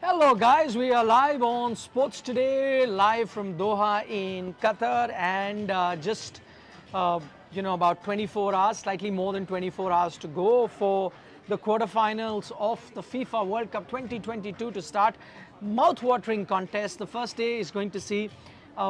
Hello guys, we are live on Sports Today, live from Doha in Qatar, and just about 24 hours, slightly more than 24 hours to go for the quarterfinals of the FIFA World Cup 2022 to start. Mouth-watering contest. The first day is going to see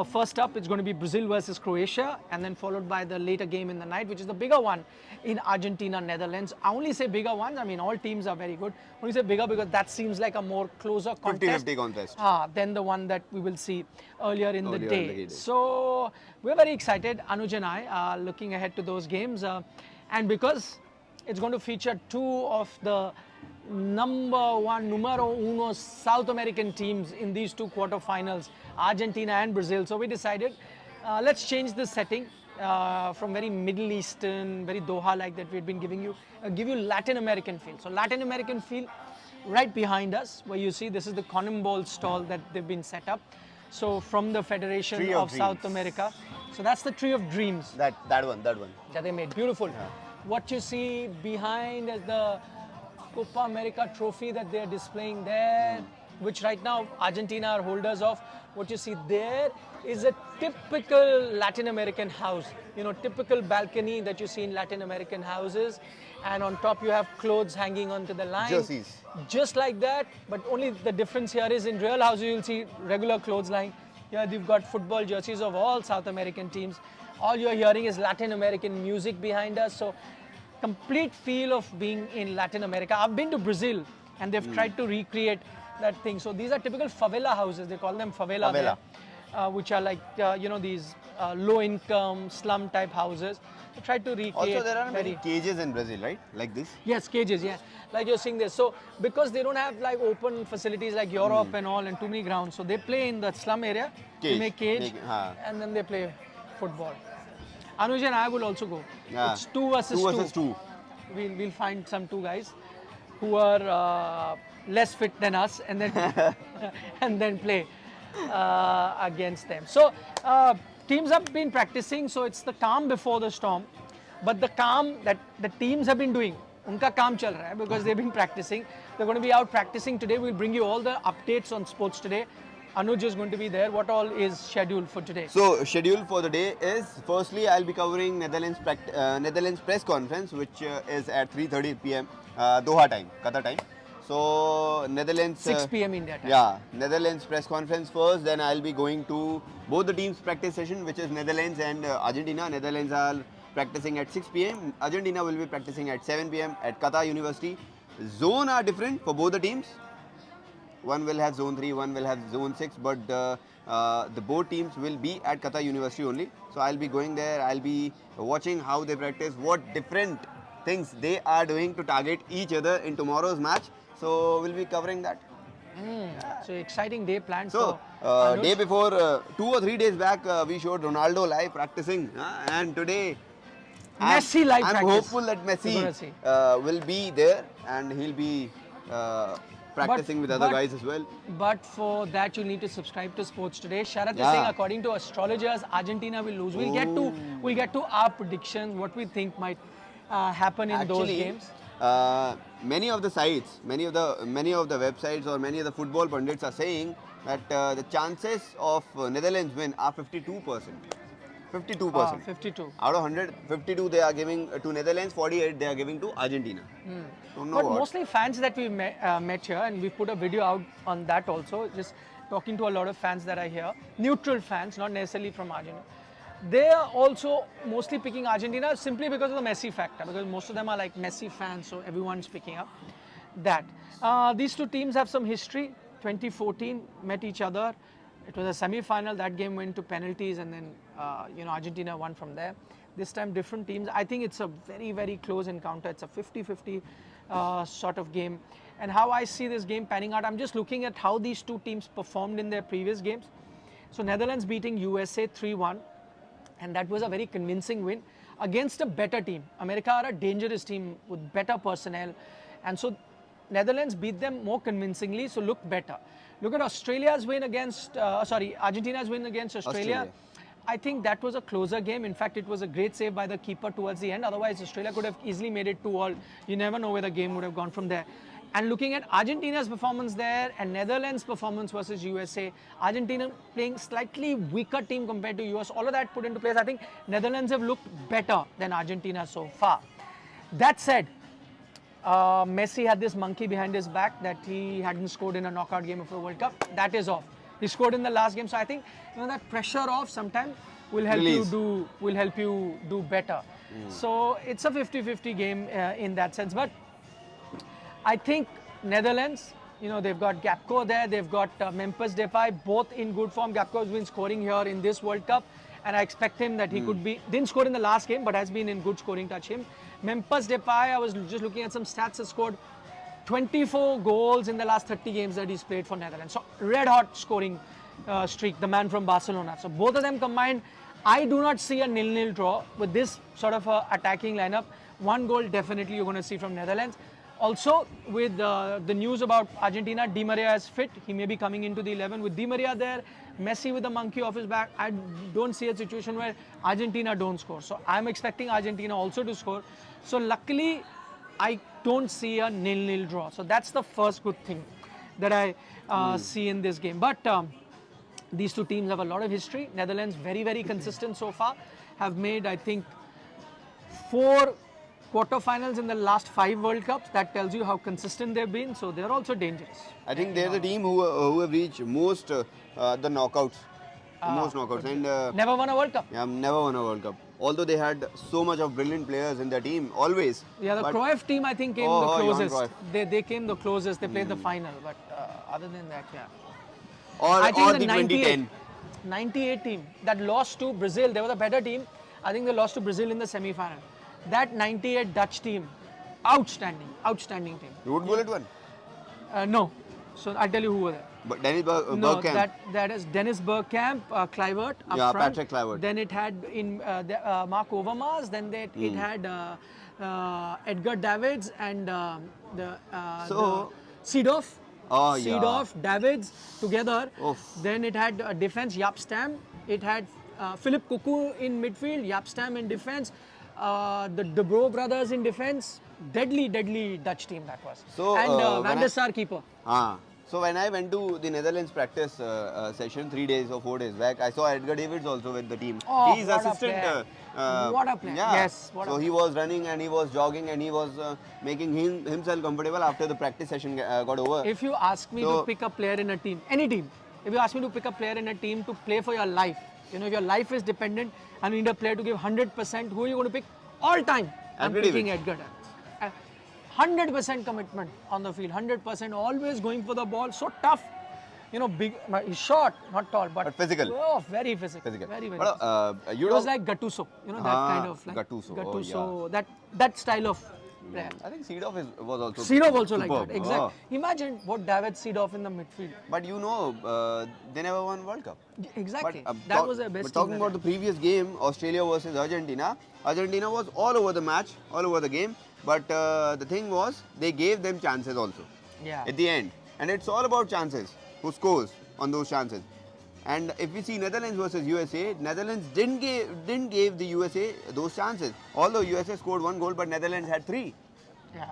first up, it's going to be Brazil versus Croatia, and then followed by the later game in the night, which is the bigger one in Argentina, Netherlands. I only say bigger ones. I mean, all teams are very good. I only say bigger because that seems like a more closer contest 50-50 contest. than the one that we will see earlier in the day. So we're very excited. Anuj and I are looking ahead to those games, and because it's going to feature two of the numero uno South American teams in these two quarterfinals, Argentina and Brazil. So we decided, let's change the setting from very Middle Eastern, very Doha-like that we've been giving you, give you Latin American feel. So Latin American feel right behind us, where you see this is the CONMEBOL stall that they've been set up. So from the Federation of South America. So that's the Tree of Dreams. That one. That they made. Beautiful. Yeah. What you see behind is the Copa America trophy that they're displaying there, which right now Argentina are holders of. What you see there is a typical Latin American house, typical balcony that you see in Latin American houses. And on top you have clothes hanging onto the line. Jerseys. Just like that, but only the difference here is in real houses you'll see regular clothes lying. Here you've got football jerseys of all South American teams. All you're hearing is Latin American music behind us. So complete feel of being in Latin America. I've been to Brazil and they've tried to recreate that thing. So these are typical favela houses. They call them favela. There, which are like, these low-income, slum-type houses. They tried to recreate. Also, there are many cages in Brazil, right? Like this? Yes, cages, yeah. Like you're seeing this. So, because they don't have like open facilities like Europe and all and too many grounds, so they play in the slum area, they make cage, and then they play football. Anuj and I will also go. Yeah. It's 2 versus 2. We'll find some 2 guys who are less fit than us and then and then play against them. So teams have been practicing, so it's the calm before the storm. But the calm that the teams have been doing, unka kaam chal raha hai because they've been practicing. They're going to be out practicing today. We'll bring you all the updates on Sports Today. Anuj is going to be there. What all is scheduled for today? So, schedule for the day is, firstly, I'll be covering Netherlands press conference, which is at 3:30 p.m. Doha time, Qatar time. So, Netherlands... 6 p.m. India time. Yeah, Netherlands press conference first, then I'll be going to both the teams' practice session, which is Netherlands and Argentina. Netherlands are practicing at 6 p.m. Argentina will be practicing at 7 p.m. at Qatar University. Zone are different for both the teams. One will have zone 3, one will have zone 6, but the both teams will be at Qatar University only. So I'll be going there, I'll be watching how they practice, what different things they are doing to target each other in tomorrow's match. So we'll be covering that. So exciting day planned. So day before, 2 or 3 days back, we showed Ronaldo live practicing, and today Messi live I'm practice. hopeful that Messi will be there and he'll be practicing with other guys as well. But for that, you need to subscribe to Sports Today. Sharat is saying, according to astrologers, Argentina will lose. We'll get to our predictions, what we think might happen in those games. Many of the sites, many of the websites or many of the football pundits are saying that the chances of Netherlands win are 52%. 52%. 52. Out of 100, 52 they are giving to Netherlands, 48 they are giving to Argentina. But mostly fans that we met here, and we put a video out on that also, just talking to a lot of fans that are here, neutral fans, not necessarily from Argentina. They are also mostly picking Argentina simply because of the Messi factor, because most of them are like Messi fans, so everyone's picking up that. These two teams have some history. 2014 met each other. It was a semi-final. That game went to penalties, and then Argentina won from there. This time, different teams. I think it's a very, very close encounter. It's a 50-50 sort of game. And how I see this game panning out, I'm just looking at how these two teams performed in their previous games. So Netherlands beating USA 3-1, and that was a very convincing win against a better team. America are a dangerous team with better personnel, and so Netherlands beat them more convincingly, so look better. Look at Australia's win against, Argentina's win against Australia. I think that was a closer game. In fact, it was a great save by the keeper towards the end. Otherwise, Australia could have easily made it 2-all. You never know where the game would have gone from there. And looking at Argentina's performance there and Netherlands' performance versus USA, Argentina playing slightly weaker team compared to US, all of that put into place, I think Netherlands have looked better than Argentina so far. That said, Messi had this monkey behind his back that he hadn't scored in a knockout game of the World Cup. That is off. He scored in the last game, so I think that pressure off sometimes will help you do better. So it's a 50-50 game in that sense. But I think Netherlands, they've got Gakpo there, they've got Memphis Depay, both in good form. Gakpo has been scoring here in this World Cup, and I expect him that he could be, didn't score in the last game, but has been in good scoring touch. Memphis Depay, I was just looking at some stats, has scored 24 goals in the last 30 games that he's played for Netherlands. So red hot scoring streak, the man from Barcelona. So both of them combined, I do not see a 0-0 draw with this sort of attacking lineup. One goal definitely you're going to see from Netherlands. Also, with the news about Argentina, Di Maria is fit. He may be coming into the 11. With Di Maria there, Messi with the monkey off his back, I don't see a situation where Argentina don't score. So I'm expecting Argentina also to score. So luckily, I don't see a 0-0 draw. So that's the first good thing that I see in this game. But these two teams have a lot of history. Netherlands very, very consistent so far. Have made, I think, 4 quarterfinals in the last 5 World Cups. That tells you how consistent they've been. So they're also dangerous. I think they're the team who have reached most the knockouts. Most knockouts. And never won a World Cup. Yeah, never won a World Cup. Although they had so much of brilliant players in their team, always. Yeah, the Cruyff team I think came the closest. They came the closest. They played the final. But other than that, yeah. Or the 2010. 98 team that lost to Brazil. They were the better team. I think they lost to Brazil in the semi-final. That 98 Dutch team, outstanding team. Ruud Gullit won? No. So I'll tell you who were there. But Dennis No, Bergkamp. that is Dennis Bergkamp, Kluivert up front. Patrick Kluivert. Then it had Mark Overmars. Then it had Edgar Davids and the Seedorf. Oh, Seedorf, Davids together. Oof. Then it had defense, Jaap Stam. It had Philip Cocu in midfield, Jaap Stam in defense. The De Bro brothers in defense. Deadly Dutch team that was. So, and Van der Sar keeper. So when I went to the Netherlands practice session 3 days or 4 days back, I saw Edgar Davids also with the team. Oh, He's what assistant. What a player. Yeah. Yes. So he was running and he was jogging and he was making himself comfortable after the practice session got over. If you ask me to pick a player in a team, any team, if you ask me to pick a player in a team to play for your life, if your life is dependent and you need a player to give 100%, who are you going to pick all time? I'm picking Edgar Davids. 100% commitment on the field, 100%, always going for the ball, so tough. Big, he's short, not tall, but physical. Oh, very physical. Very. But, it was like Gattuso, that kind of like Gattuso, that style of player. I think Seedorf was also Seedorf also superb. like that, exactly. Imagine what David Seedorf in the midfield. But they never won World Cup. Exactly. But, that was their best. But talking about the previous game, Australia versus Argentina, Argentina was all over the match, all over the game. But the thing was, they gave them chances also. Yeah. At the end. And it's all about chances. Who scores on those chances. And if we see Netherlands versus USA, Netherlands didn't give the USA those chances. Although USA scored 1 goal, but Netherlands had 3. Yeah.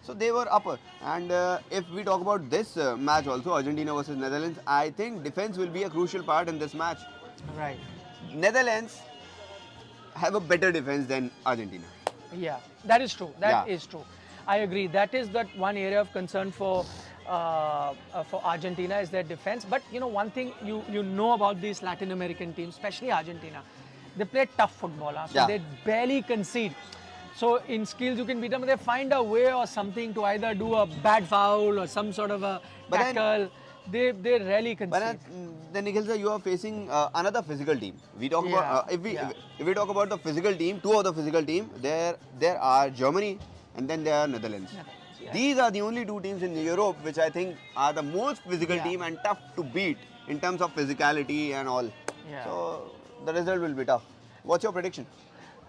So they were upper. And if we talk about this match also, Argentina versus Netherlands, I think defense will be a crucial part in this match. Right. Netherlands have a better defense than Argentina. Yeah, that is true. That is true. I agree. That is that one area of concern for Argentina is their defense. But one thing you know about these Latin American teams, especially Argentina, they play tough football. So they barely concede. So in skills you can beat them, but they find a way or something to either do a bad foul or some sort of a tackle. They rarely concede. But then Nikhil sir, you are facing another physical team. We talk about if we talk about the physical team, 2 of the physical team, there are Germany and then there are Netherlands. Yeah. These are the only 2 teams in Europe which I think are the most physical team and tough to beat in terms of physicality and all. Yeah. So the result will be tough. What's your prediction?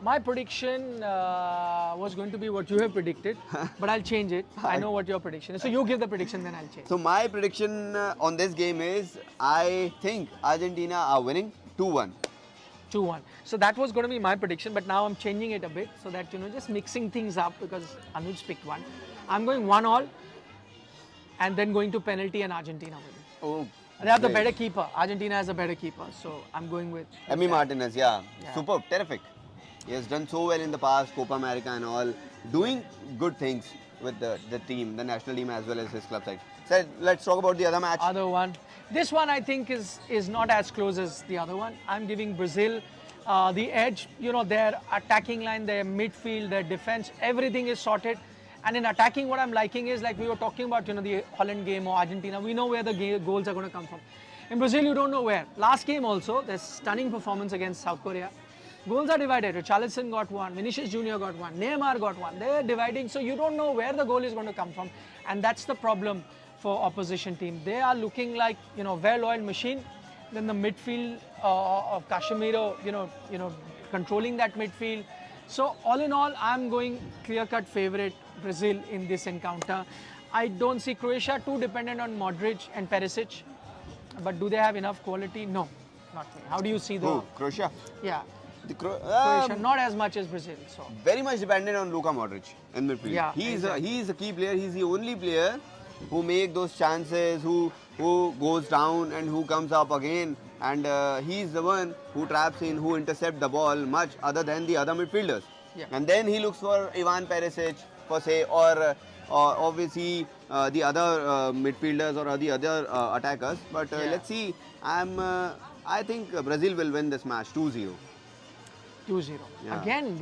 My prediction was going to be what you have predicted, but I'll change it. I know what your prediction is. So you give the prediction, then I'll change. So my prediction on this game is, I think Argentina are winning 2-1. 2-1. So that was going to be my prediction, but now I'm changing it a bit so that, just mixing things up because Anuj picked one. I'm going 1-1 and then going to penalty and Argentina winning. Oh, They have the great. better keeper. Argentina has a better keeper, so I'm going with. Emi Martinez, yeah. Yeah. Superb, terrific. He has done so well in the past, Copa America and all, doing good things with the team, the national team as well as his club side. So let's talk about the other match. Other one. This one I think is not as close as the other one. I'm giving Brazil the edge. You know, their attacking line, their midfield, their defense, everything is sorted. And in attacking, what I'm liking is like we were talking about, you know, the Holland game or Argentina. We know where the goals are going to come from. In Brazil, you don't know where. Last game also, there's stunning performance against South Korea. Goals are divided. Richarlison got one, Vinicius Jr. got one, Neymar got one. They're dividing, so you don't know where the goal is going to come from, and that's the problem for opposition team. They are looking like, you know, well-oiled machine. Then the midfield of Casemiro, you know, controlling that midfield. So all in all, I'm going clear-cut favorite Brazil in this encounter. I don't see Croatia too dependent on Modric and Perisic, but do they have enough quality? No, not really. How do you see the? Who? Croatia? Yeah. The Croatia, not as much as Brazil. So very much dependent on Luka Modric in midfield. Yeah, he's a key player. He's the only player who make those chances, who goes down and who comes up again. And he's the one who traps in, who intercept the ball much other than the other midfielders. Yeah. And then he looks for Ivan Perisic, for say, or obviously the other midfielders or the other attackers. But let's see. I think Brazil will win this match 2-0. 2-0. Yeah. Again, I'm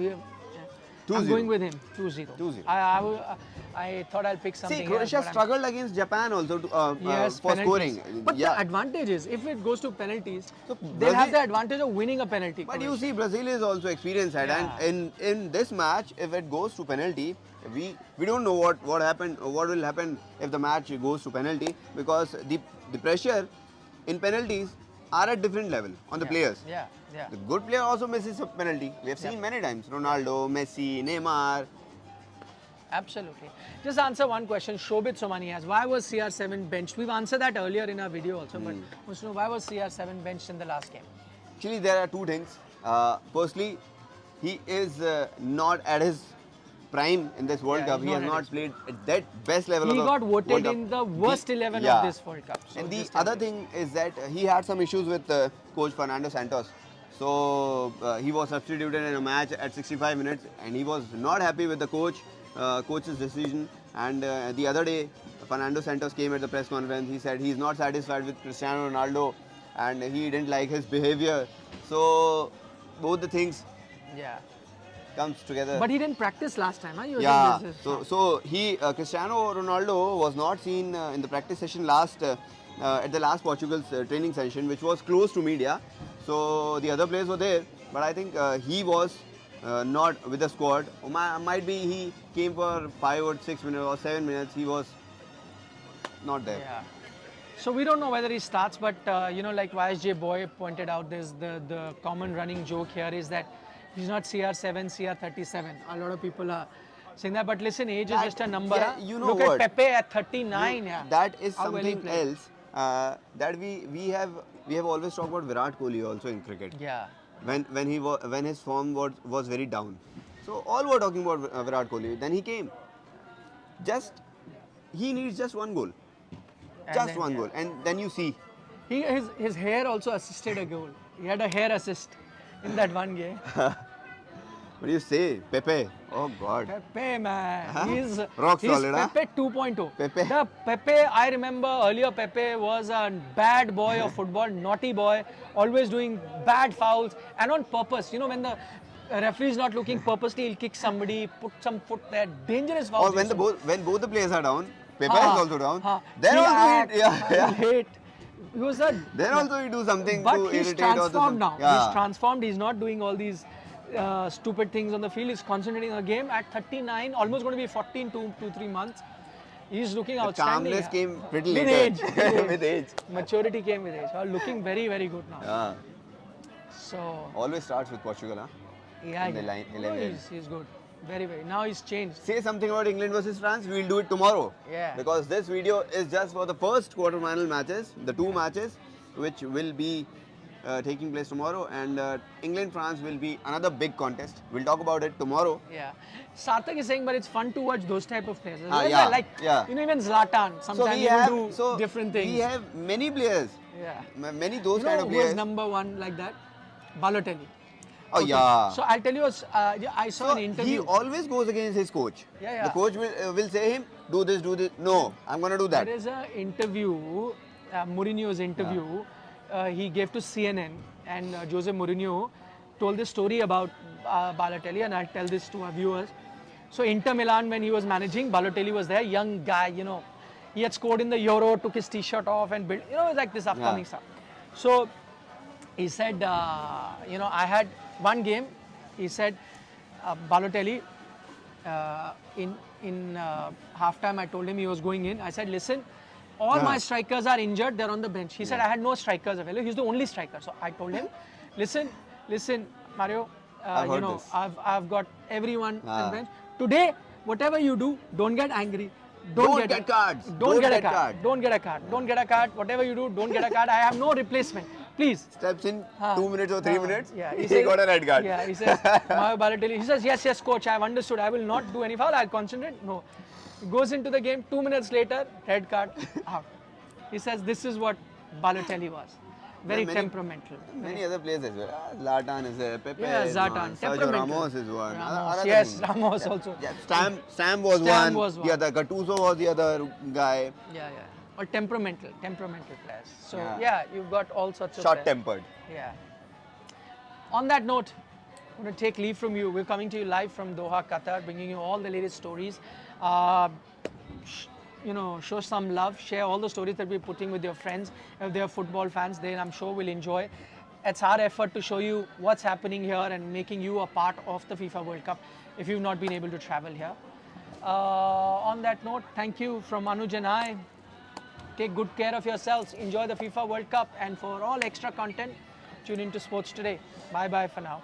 2-0. going with him. 2-0. 2-0. I thought I'll pick something See, Croatia else, but struggled against Japan also yes, for penalties. scoring. But yeah. the advantage is, if it goes to penalties, So they'll have Brazil- the advantage of winning a penalty. But you Croatia. see, Brazil is also experienced side, Yeah. and in this match, if it goes to penalty, we don't know what will happen if the match goes to penalty, because the pressure in penalties are at different level on the players. Yeah, yeah. The good player also misses a penalty. We have seen many times. Ronaldo, Messi, Neymar. Absolutely. Just answer one question. Shobit Somani has, why was CR7 benched? We've answered that earlier in our video also, but wants to know why was CR7 benched in the last game? Actually, there are two things. Firstly, he is not at his prime in this World Yeah, Cup. he's He has not at not his played at that best level of He the got World voted Cup. in the worst 11 yeah. of this World Cup. So And the just other tell you. thing is that he had some issues with coach Fernando Santos. So he was substituted in a match at 65 minutes, and he was not happy with the coach's decision. And the other day, Fernando Santos came at the press conference. He said he's not satisfied with Cristiano Ronaldo, and he didn't like his behavior. So both the things Yeah. comes together. But he didn't practice last time, huh? You were Yeah, saying this is- so he Cristiano Ronaldo was not seen in the practice session at the last Portugal's training session, which was close to media. So the other players were there, but I think he was not with the squad. Might be he came for 5 or 6 minutes or 7 minutes. He was not there. Yeah. So we don't know whether he starts, but you know, like YSJ Boy pointed out, there's the common running joke here is that he's not CR7, CR37. A lot of people are saying that, but listen, age is just a number. yeah, huh? you know Look what? at Pepe at 39. Yeah. That is How well he something played. else that we have always talked about Virat Kohli also in cricket. Yeah. When his form was very down. So all were talking about Virat Kohli. Then he came. He needs just one goal. And Just then, one yeah. goal. And then you see. His hair also assisted a goal. He had a hair assist in that one game. What do you say? Pepe. Oh God. Pepe, man. Huh? He's Rock solid, huh? Pepe 2.0. Pepe. The Pepe, I remember earlier Pepe was a bad boy of football, naughty boy, always doing bad fouls and on purpose. You know, when the referee is not looking, purposely he'll kick somebody, put some foot there, dangerous fouls. Or when both the players are down, Pepe is also down. Then He also act, yeah. he'll hate. He was a Then also he do something but to he's irritate or transformed now. Yeah. He's transformed. He's not doing all these stupid things on the field. He's concentrating on the game. At 39, almost going to be 40 in 2-3 months. He's looking The outstanding. calmness came pretty with later. age. With age. Maturity came with age. Looking very, very good now. Yeah. So, Always starts with Portugal, huh? yeah, in the yeah. line- No, 11. he's good. Very, very. Now he's changed. Say something about England versus France, we'll do it tomorrow. Yeah. Because this video is just for the first quarter-final matches, the two matches, which will be taking place tomorrow, and England-France will be another big contest. We'll talk about it tomorrow. Yeah. Sarthak is saying, but it's fun to watch those type of players. Yeah, Like, yeah. you know, even Zlatan, sometimes he will do different things. We have many players. Yeah. Many those You know kind of who players. is number one like that? Balotelli. Oh yeah. So I'll tell you, I saw an He interview. always goes against his coach. Yeah. The coach will say him, do this, do this. No, I'm gonna do that. There is an interview, Mourinho's interview, he gave to CNN, and Jose Mourinho told this story about Balotelli, and I'll tell this to our viewers. So Inter Milan, when he was managing, Balotelli was there, young guy, you know. He had scored in the Euro, took his t-shirt off and built, you know, like this upcoming stuff. So he said, you know, I had one game, he said, Balotelli, in halftime I told him he was going in. I said, listen, all my strikers are injured, they're on the bench. He said, I had no strikers available. He's the only striker. So I told him, listen, Mario, you know, I've got everyone on the bench. Today, whatever you do, don't get angry. Don't get cards. Don't get a card. Don't get a card. Don't get a card. Whatever you do, don't get a card. I have no replacement. Please. Steps in 2 minutes or 3 minutes. Yeah, he got a red card. Yeah, he says, Mario Balotelli. He says, yes, coach, I've understood. I will not do any foul. I'll concentrate. No. He goes into the game. 2 minutes later, red card, out. He says, this is what Balotelli was. Very temperamental. Many other players as well. Zlatan is there. Pepe is Zlatan. one. Sergio Temperamental. Ramos is one. Ramos also. Yeah, Stam was Stam one. was one. The other Gattuso was the other guy. Yeah. Or temperamental players. So yeah, you've got all sorts of Short-tempered. Yeah. On that note, I'm going to take leave from you. We're coming to you live from Doha, Qatar, bringing you all the latest stories. You know, show some love, share all the stories that we're putting with your friends. If they're football fans, then I'm sure will enjoy. It's our effort to show you what's happening here and making you a part of the FIFA World Cup if you've not been able to travel here. On that note, thank you from Anuj and I. Take good care of yourselves. Enjoy the FIFA World Cup. And for all extra content, tune into Sports Today. Bye-bye for now.